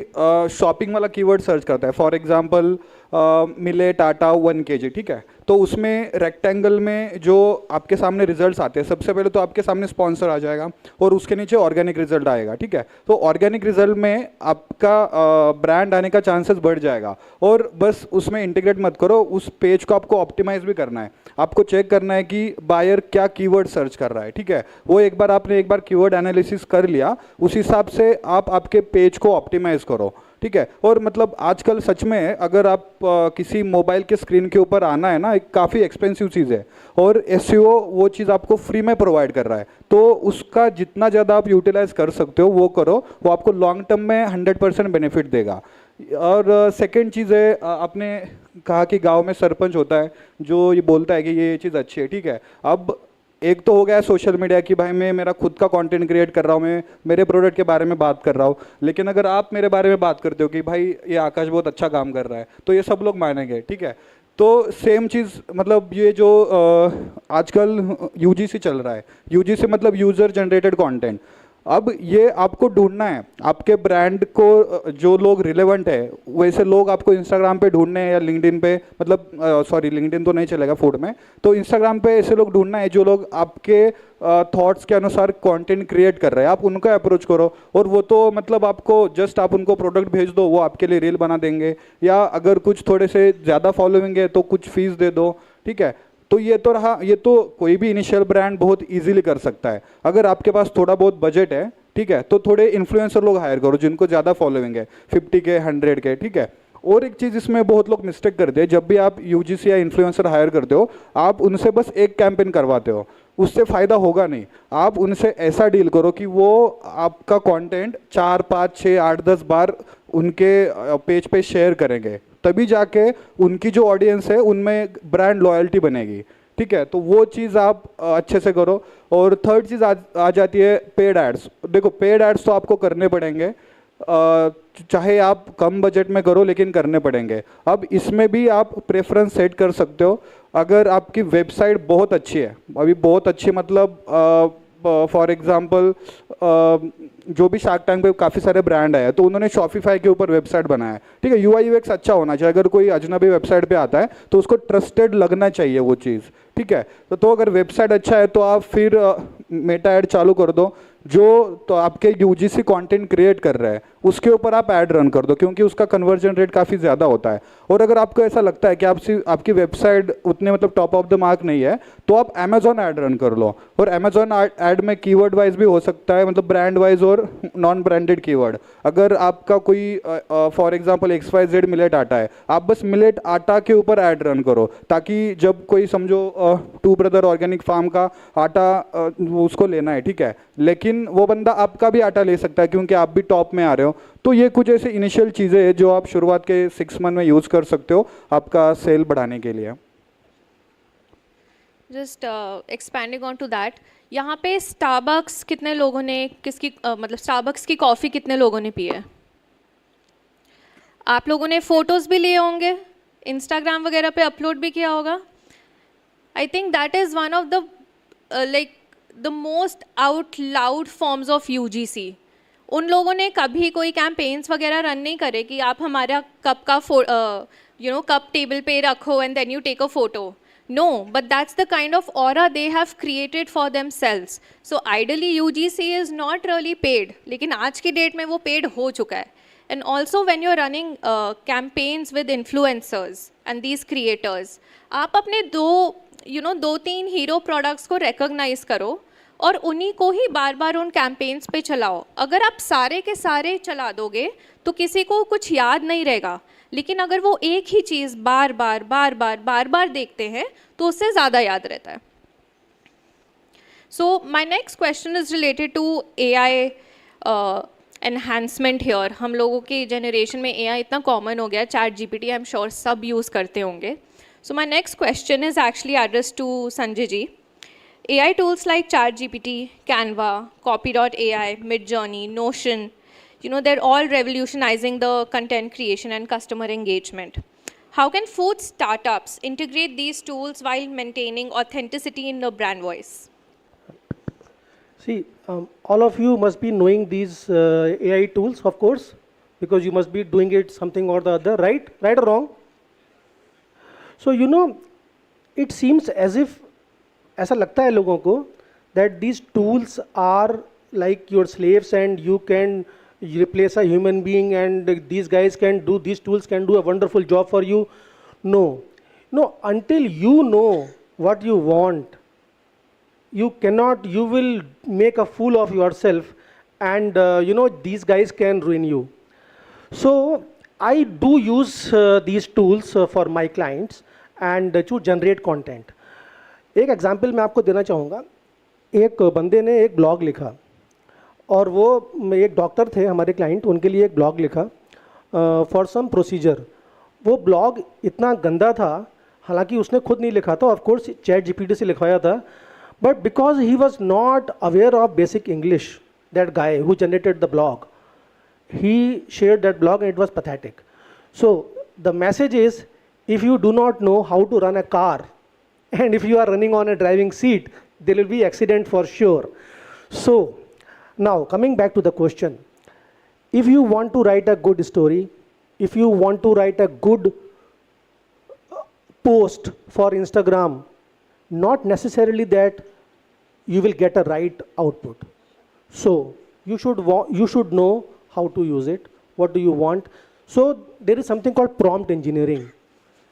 शॉपिंग वाला कीवर्ड सर्च करता है, फॉर एग्जांपल मिलेट आटा 1 kg, ठीक है, तो उसमें रेक्टेंगल में जो आपके सामने रिजल्ट्स आते हैं, सबसे पहले तो आपके सामने स्पॉन्सर आ जाएगा और उसके नीचे ऑर्गेनिक रिजल्ट आएगा. ठीक है, तो ऑर्गेनिक रिजल्ट में आपका ब्रांड आने का चांसेस बढ़ जाएगा. और बस उसमें इंटीग्रेट मत करो, उस पेज को आपको ऑप्टिमाइज भी करना है. आपको चेक करना है कि बायर क्या कीवर्ड सर्च कर रहा है. ठीक है, वो एक बार आपने कीवर्ड एनालिसिस कर लिया, उस हिसाब से आप आपके पेज को ऑप्टिमाइज करो. ठीक है, और मतलब आजकल सच में अगर आप किसी मोबाइल के स्क्रीन के ऊपर आना है ना, एक काफ़ी एक्सपेंसिव चीज़ है, और SEO वो चीज़ आपको फ्री में प्रोवाइड कर रहा है. तो उसका जितना ज़्यादा आप यूटिलाइज कर सकते हो वो करो, वो आपको लॉन्ग टर्म में 100% बेनिफिट देगा. और सेकंड चीज़ है, आपने कहा कि गांव में सरपंच होता है जो ये बोलता है कि ये चीज़ अच्छी है. ठीक है, अब एक तो हो गया सोशल मीडिया कि भाई मैं मेरा खुद का कंटेंट क्रिएट कर रहा हूँ, मैं मेरे प्रोडक्ट के बारे में बात कर रहा हूँ, लेकिन अगर आप मेरे बारे में बात करते हो कि भाई ये आकाश बहुत अच्छा काम कर रहा है, तो ये सब लोग मानेंगे. ठीक है, तो सेम चीज़ मतलब ये जो आजकल UGC चल रहा है, UGC मतलब यूज़र जनरेटेड कंटेंट. अब ये आपको ढूंढना है, आपके ब्रांड को जो लोग रिलेवेंट है वैसे लोग आपको इंस्टाग्राम पे ढूंढने हैं या लिंक्डइन पे, मतलब सॉरी लिंक्डइन तो नहीं चलेगा फूड में, तो इंस्टाग्राम पे ऐसे लोग ढूंढना है जो लोग आपके थॉट्स के अनुसार कंटेंट क्रिएट कर रहे हैं. आप उनको अप्रोच करो, और वो तो मतलब आपको जस्ट आप उनको प्रोडक्ट भेज दो, वो आपके लिए रील बना देंगे, या अगर कुछ थोड़े से ज़्यादा फॉलोइंग है तो कुछ फीस दे दो. ठीक है, तो ये तो रहा, ये तो कोई भी इनिशियल ब्रांड बहुत इजीली कर सकता है. अगर आपके पास थोड़ा बहुत बजट है, ठीक है, तो थोड़े इन्फ्लुएंसर लोग हायर करो जिनको ज़्यादा फॉलोइंग है, 50K 100K. ठीक है, और एक चीज़ इसमें बहुत लोग मिस्टेक करते हैं, जब भी आप UGC या इन्फ्लुएंसर हायर करते हो, आप उनसे बस एक कैंपेन करवाते हो, उससे फ़ायदा होगा नहीं। आप उनसे ऐसा डील करो कि वो आपका कंटेंट 4, 5, 6, 8, 10 बार उनके पेज पे शेयर करेंगे, तभी जाके उनकी जो ऑडियंस है उनमें ब्रांड लॉयल्टी बनेगी। ठीक है, तो वो चीज़ आप अच्छे से करो। और थर्ड चीज़ आ जाती है पेड एड्स। देखो, पेड एड्स तो आपको करने पड़ेंगे, चाहे आप कम बजट में करो लेकिन करने पड़ेंगे। अब इसमें भी आप प्रेफरेंस सेट कर सकते हो। अगर आपकी वेबसाइट बहुत अच्छी है, अभी बहुत अच्छी मतलब फॉर एग्जांपल जो भी शार्क टैंक पे काफ़ी सारे ब्रांड आए हैं, तो उन्होंने शॉपिफाई के ऊपर वेबसाइट बनाया है। ठीक है, यूआई यूएक्स अच्छा होना चाहिए। अगर कोई अजनबी वेबसाइट पे आता है तो उसको ट्रस्टेड लगना चाहिए वो चीज़। ठीक है, तो अगर वेबसाइट अच्छा है तो आप फिर मेटा ऐड चालू कर दो। जो तो आपके यूजीसी कंटेंट क्रिएट कर रहा है उसके ऊपर आप ऐड रन कर दो, क्योंकि उसका कन्वर्जन रेट काफ़ी ज़्यादा होता है। और अगर आपको ऐसा लगता है कि आपकी वेबसाइट उतने मतलब टॉप ऑफ द मार्क नहीं है, तो आप अमेजॉन ऐड रन कर लो। और अमेजॉन ऐड में कीवर्ड वाइज भी हो सकता है, मतलब ब्रांड वाइज और नॉन ब्रांडेड कीवर्ड। अगर आपका कोई फॉर एग्जांपल XYZ मिलेट आटा है, आप बस मिलेट आटा के ऊपर ऐड रन करो, ताकि जब कोई समझो टू ब्रदर ऑर्गेनिक फार्म का आटा उसको लेना है, ठीक है, लेकिन वो बंदा आपका भी आटा ले सकता है क्योंकि आप भी टॉप में आ रहे हो। तो ये कुछ ऐसे इनिशियल चीज़ें हैं जो आप शुरुआत के 6 मंथ में यूज़ कर सकते हो आपका सेल बढ़ाने के लिए। Just expanding on to that, यहाँ पे स्टारबक्स कितने लोगों ने मतलब स्टारबक्स की कॉफ़ी कितने लोगों ने पी है? आप लोगों ने फ़ोटोज़ भी लिए होंगे, इंस्टाग्राम वगैरह पे अपलोड भी किया होगा। I think that is one of the like the most out loud forms of UGC. उन लोगों ने कभी कोई कैंपेन्स वगैरह रन नहीं करे कि आप हमारा कप का कप टेबल पे रखो and then you take a photo. No, but that's the kind of aura they have created for themselves. So ideally UGC is not really paid, लेकिन आज की डेट में वो paid हो चुका है। And also when you're running campaigns with influencers and these creators, आप अपने दो तीन हीरो प्रोडक्ट्स को recognize करो और उन्हीं को ही बार बार उन कैंपेन्स पे चलाओ। अगर आप सारे के सारे चला दोगे तो किसी को कुछ याद नहीं रहेगा, लेकिन अगर वो एक ही चीज़ बार बार देखते हैं तो उससे ज़्यादा याद रहता है। So my next question is related to AI enhancement here. हम लोगों की जनरेशन में AI इतना कॉमन हो गया, chat GPT I am sure सब यूज़ करते होंगे। So my next question is actually address to Sanjay ji. AI tools like ChatGPT, Canva, Copy.ai, Midjourney, Notion, they're all revolutionizing the content creation and customer engagement. How can food startups integrate these tools while maintaining authenticity in the brand voice? See, all of you must be knowing these AI tools, of course, because you must be doing it something or the other, right? Right or wrong? So, it seems as if ऐसा लगता है लोगों को that these tools are like your slaves and you can replace a human being and these guys can do, these tools can do a wonderful job for you. No, until you know what you want, you will make a fool of yourself and these guys can ruin you. So I do use these tools for my clients and to generate content. एक example मैं आपको देना चाहूँगा। एक बंदे ने एक blog लिखा और वो एक डॉक्टर थे हमारे क्लाइंट, उनके लिए एक ब्लॉग लिखा फॉर सम प्रोसीजर। वो ब्लॉग इतना गंदा था, हालांकि उसने खुद नहीं लिखा था, ऑफ कोर्स चैट जीपीटी से लिखवाया था, but because he was not aware of basic English, that guy who generated the blog, he shared that blog and it was pathetic. So the message is, if you do not know how to run a car and if you are running on a driving seat, there will be accident for sure. So now coming back to the question, if you want to write a good story, if you want to write a good post for Instagram, not necessarily that you will get a right output. So you should know how to use it, what do you want. So there is something called prompt engineering.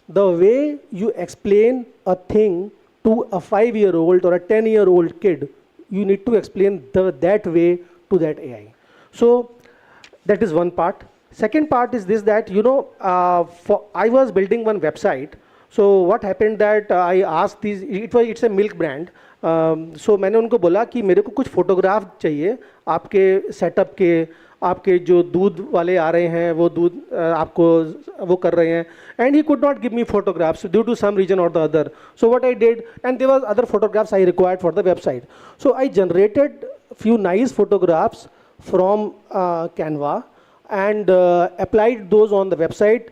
The way you explain a thing to a 5-year-old or a 10-year-old kid, you need to explain that way to that AI. So that is one part. Second part is this, that I was building one website So what happened that I asked these, it's a milk brand. So मैंने उनको बोला कि मेरे को कुछ photograph चाहिए आपके setup के, आपके जो दूध वाले आ रहे हैं वो दूध आपको वो कर रहे हैं, and he could not give me photographs due to some reason or the other. So what I did, and there was other photographs I required for the website. So I generated few nice photographs from Canva and applied those on the website,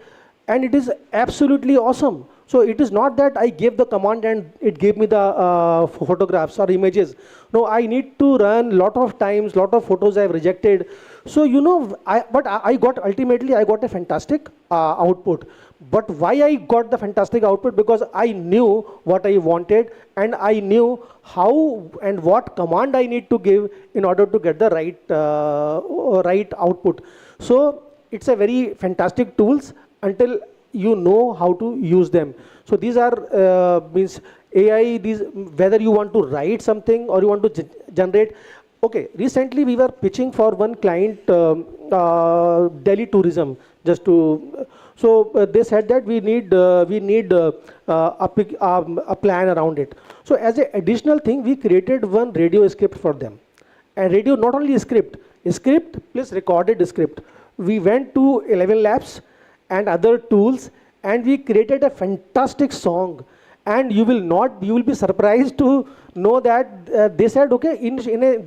and it is absolutely awesome. So it is not that I gave the command and it gave me the photographs or images. No, I need to run lot of times, lot of photos I have rejected. So you know, ultimately I got a fantastic output. But why I got the fantastic output? Because I knew what I wanted, and I knew how and what command I need to give in order to get the right output. So it's a very fantastic tools until you know how to use them. So these are means AI, these, whether you want to write something or you want to generate. Okay, recently we were pitching for one client, Delhi tourism, just to, so they said that we need a plan around it. So as an additional thing, we created one radio script for them. And radio, not only a script plus recorded script. We went to 11 Labs and other tools, and we created a fantastic song. And you will be surprised to know that they said, okay, in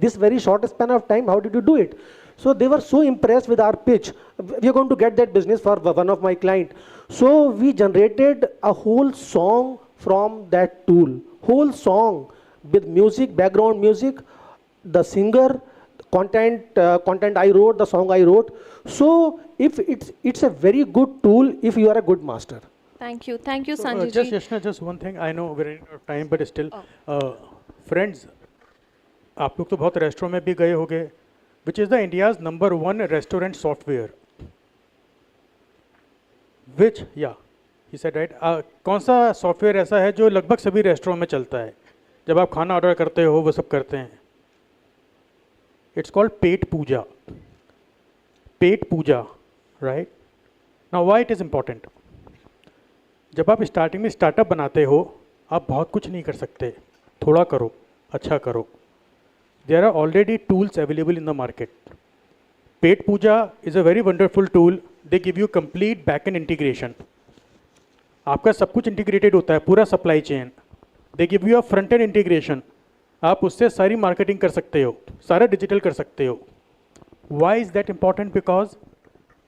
this very short span of time, how did you do it? So they were so impressed with our pitch. We are going to get that business for one of my client. So we generated a whole song from that tool, whole song with music, background music, the singer, content I wrote, the song I wrote. So if it's a very good tool if you are a good master. Thank you, Sanjay Just ji. Yashna, just one thing. I know we're in time, but still, friends, आप लोग तो बहुत restaurant में भी गए होंगे. Which is the India's #1 restaurant software? Which, yeah, he said right. कौन सा सॉफ्टवेयर ऐसा है जो लगभग सभी रेस्टोरेंट में चलता है? जब आप खाना ऑर्डर करते हो वो सब करते हैं. It's called pet Puja. Pet Puja, right? Now why it is important? जब आप स्टार्टिंग में स्टार्टअप बनाते हो, आप बहुत कुछ नहीं कर सकते. थोड़ा करो, अच्छा करो. There are already tools available in the market. Paid Puja is a very wonderful tool. They give you complete back-end integration. आपका सब कुछ integrated होता है, पूरा supply chain. They give you a front-end integration. आप उससे सारी marketing कर सकते हो, सारा digital कर सकते हो. Why is that important? Because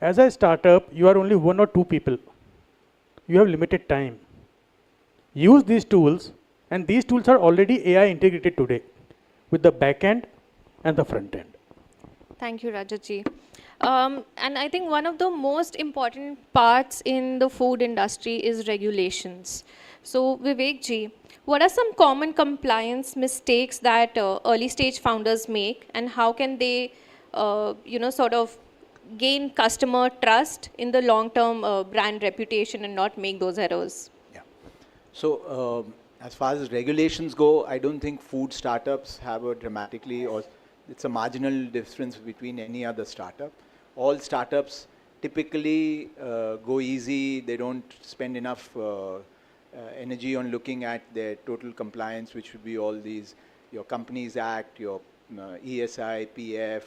as a startup, you are only 1 or 2 people. You have limited time. Use these tools, and these tools are already AI integrated today, with the back end and the front end. Thank you, Rajat ji. And I think one of the most important parts in the food industry is regulations. So, Vivek ji, what are some common compliance mistakes that early stage founders make, and how can they, sort of gain customer trust in the long-term brand reputation and not make those errors? Yeah. So, as far as regulations go, I don't think food startups have a dramatically, or it's a marginal difference between any other startup. All startups typically go easy. They don't spend enough energy on looking at their total compliance, which would be all these, your Companies Act, your ESI, PF,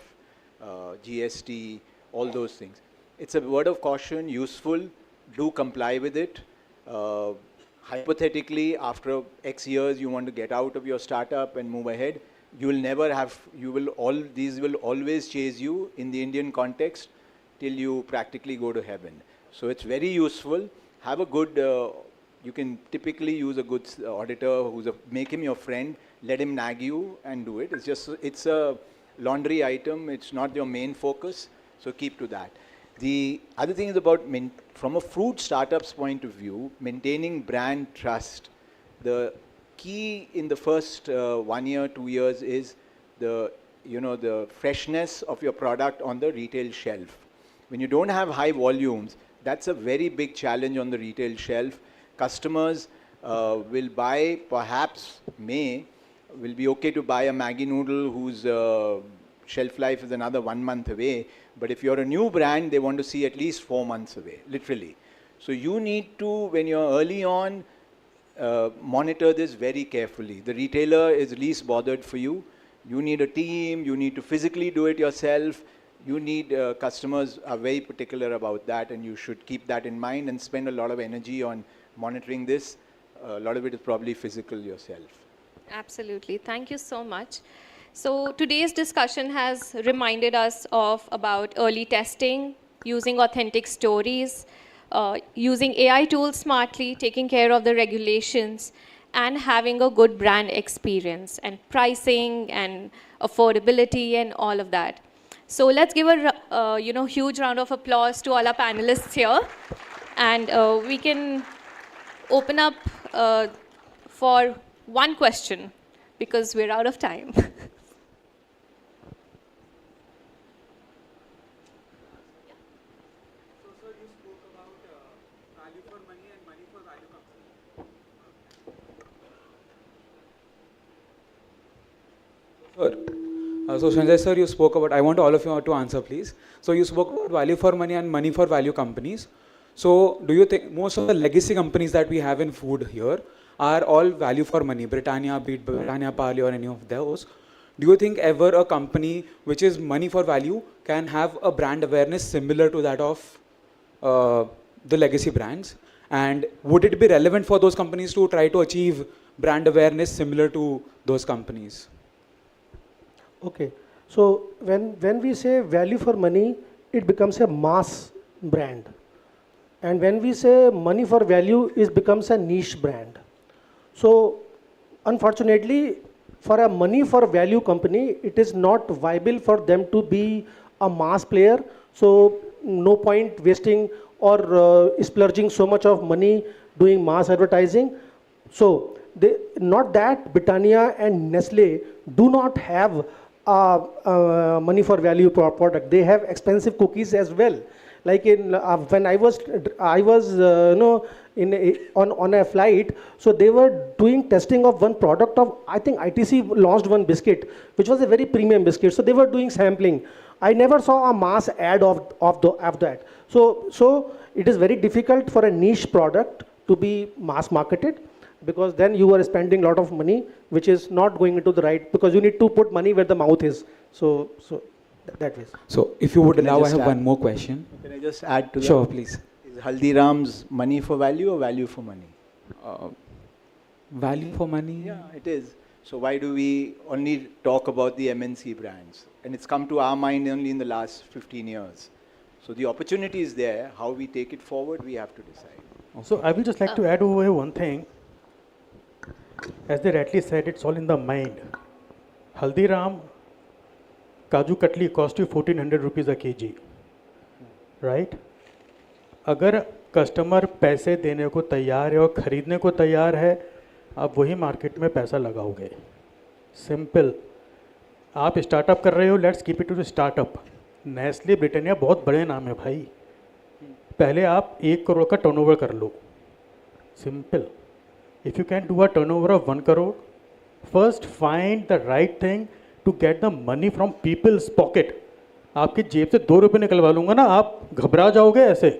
GST, all those things. It's a word of caution, useful, do comply with it. Hypothetically, after X years, you want to get out of your startup and move ahead, you will never have, these will always chase you in the Indian context till you practically go to heaven. So it's very useful. Have a good, you can typically use a good auditor make him your friend, let him nag you and do it. It's a laundry item. It's not your main focus. So keep to that. The other thing is about, from a food startup's point of view, maintaining brand trust. The key in the first 1 year, 2 years is the freshness of your product on the retail shelf. When you don't have high volumes, that's a very big challenge on the retail shelf. Customers will buy, perhaps will be okay to buy a Maggi noodle whose shelf life is another 1 month away. But if you're a new brand, they want to see at least 4 months away, literally. So you need to, when you're early on, monitor this very carefully. The retailer is least bothered for you. You need a team, you need to physically do it yourself. You need, customers are very particular about that, and you should keep that in mind and spend a lot of energy on monitoring this. A lot of it is probably physical yourself. Absolutely. Thank you so much. So today's discussion has reminded us of about early testing, using authentic stories, using AI tools smartly, taking care of the regulations, and having a good brand experience, and pricing and affordability and all of that. So let's give a huge round of applause to all our panelists here, and we can open up for one question because we're out of time. So Sanjay sir, you spoke about, I want all of you to answer please. So you spoke about value for money and money for value companies. So do you think most of the legacy companies that we have in food here are all value for money, Britannia, be it Britannia, Parley or any of those? Do you think ever a company which is money for value can have a brand awareness similar to that of the legacy brands? And would it be relevant for those companies to try to achieve brand awareness similar to those companies? Okay, so when we say value for money, it becomes a mass brand. And when we say money for value, it becomes a niche brand. So unfortunately, for a money for value company, it is not viable for them to be a mass player. So no point wasting or splurging so much of money doing mass advertising. So not that Britannia and Nestle do not have money for value product. They have expensive cookies as well. Like in when I was on a flight, so they were doing testing of one product of, I think ITC launched one biscuit, which was a very premium biscuit. So they were doing sampling. I never saw a mass ad of that. So it is very difficult for a niche product to be mass marketed, because then you are spending a lot of money, which is not going into the right, because you need to put money where the mouth is. So that way. So if you would Can I allow, I just have add? one more question. Can I just add to that? Sure, please. Is Haldiram's money for value or value for money? Value for money? Yeah, it is. So why do we only talk about the MNC brands? And it's come to our mind only in the last 15 years. So the opportunity is there. How we take it forward, we have to decide. So I will just like to add over here one thing. As they rightly said, it's all in the mind. Haldiram Kaju Katli cost you 1400 rupees a kg, right? अगर customer पैसे देने को तैयार है और ख़रीदने को तैयार है, आप वही मार्केट में पैसा लगाओगे. सिंपल. आप स्टार्टअप कर रहे हो, let's keep it to the startup. Nestle Britannia बहुत बड़े नाम है भाई. पहले आप 1 करोड़ का टर्नओवर कर लो. Simple. If you can do a turnover of 1 crore, first find the right thing to get the money from people's pocket. आपकी जेब से 2 रुपये निकलवा लूँगा ना, आप घबरा जाओगे ऐसे.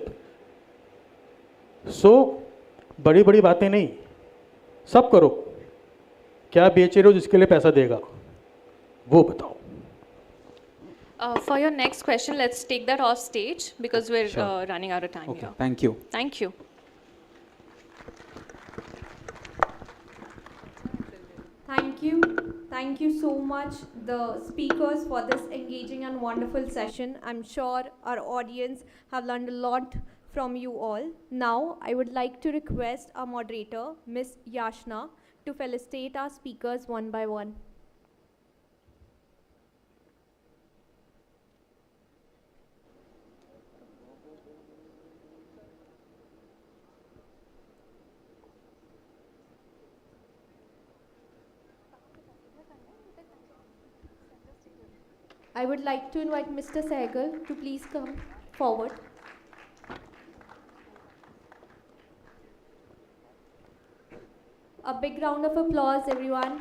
So बड़ी बड़ी बातें नहीं, सब करो. क्या बेच रहे हो जिसके लिए पैसा देगा, वो बताओ. For your next question, let's take that off stage because we're running out of time Okay, here. thank you. Thank you. Thank you. Thank you so much, the speakers, for this engaging and wonderful session. I'm sure our audience have learned a lot from you all. Now, I would like to request our moderator, Ms. Yashna, to felicitate our speakers one by one. I would like to invite Mr. Sehgal to please come forward. A big round of applause, everyone.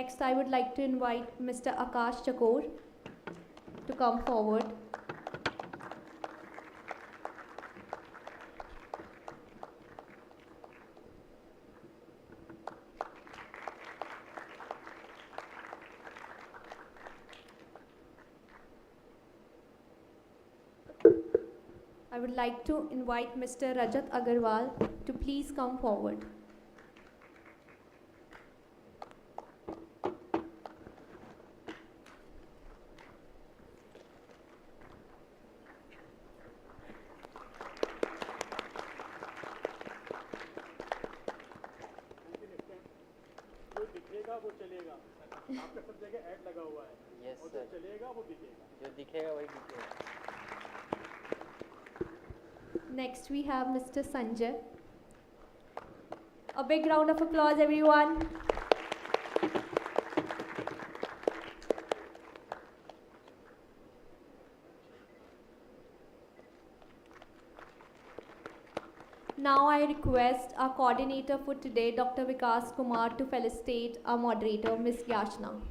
Next, I would like to invite Mr. Akash Chakor to come forward. I would like to invite Mr. Rajat Agarwal to please come forward. Next, we have Mr. Sanjay. A big round of applause, everyone. Now I request our coordinator for today, Dr. Vikas Kumar, to felicitate our moderator, Ms. Yashna.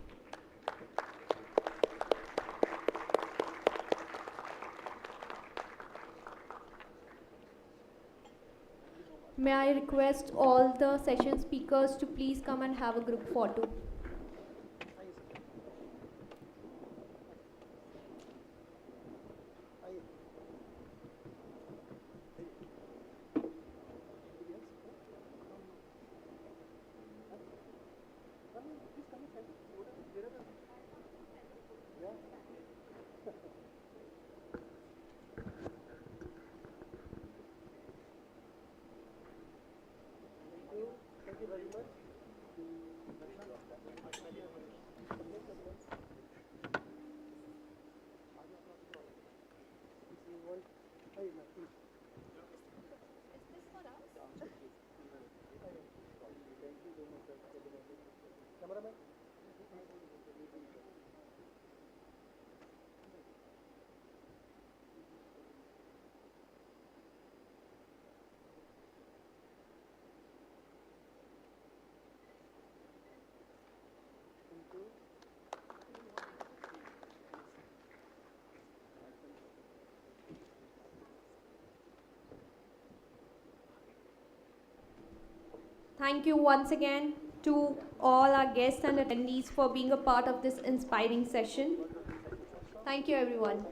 May I request all the session speakers to please come and have a group photo. Thank you once again to all our guests and attendees for being a part of this inspiring session. Thank you, everyone.